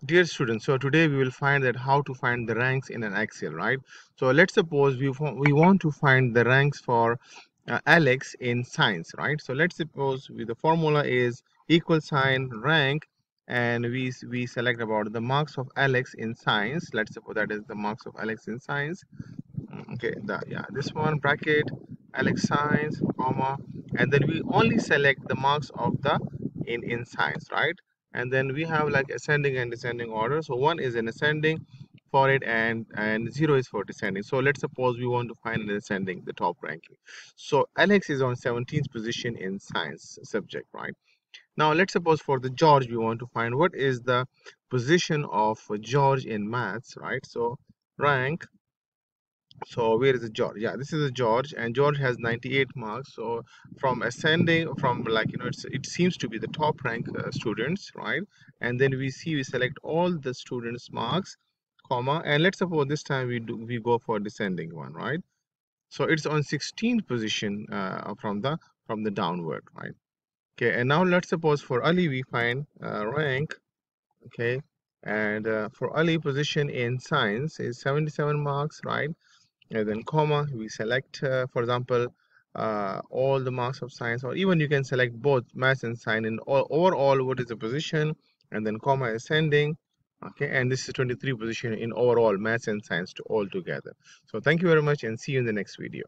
Dear students, so today we will find that how to find the ranks in an Excel, right? So let's suppose we want to find the ranks for Alex in science, right? So let's suppose the formula is equal sign rank, and we select about the marks of Alex in science. Let's suppose that is the marks of Alex in science. Okay, this one bracket Alex science, comma, and then we only select the marks of the in science, right? And then we have like ascending and descending order. So one is in ascending for it, and zero is for descending. So let's suppose we want to find an ascending, the top ranking. So Alex is on 17th position in science subject, right? Now let's suppose for the George we want to find what is the position of George in maths, right? So rank. So where is the George? Yeah, this is the George, and George has 98 marks. So from ascending, from like it seems to be the top rank students, right? And then we select all the students' marks, comma, and let's suppose this time we go for descending one, right? So it's on 16th position from the downward, right? Okay, and now let's suppose for Ali we find rank, okay, and for Ali position in science is 77 marks, right? And then comma we select for example all the marks of science, or even you can select both maths and science, and overall what is the position, and then comma ascending. Okay, and this is 23 position in overall maths and science to all together. So thank you very much, and see you in the next video.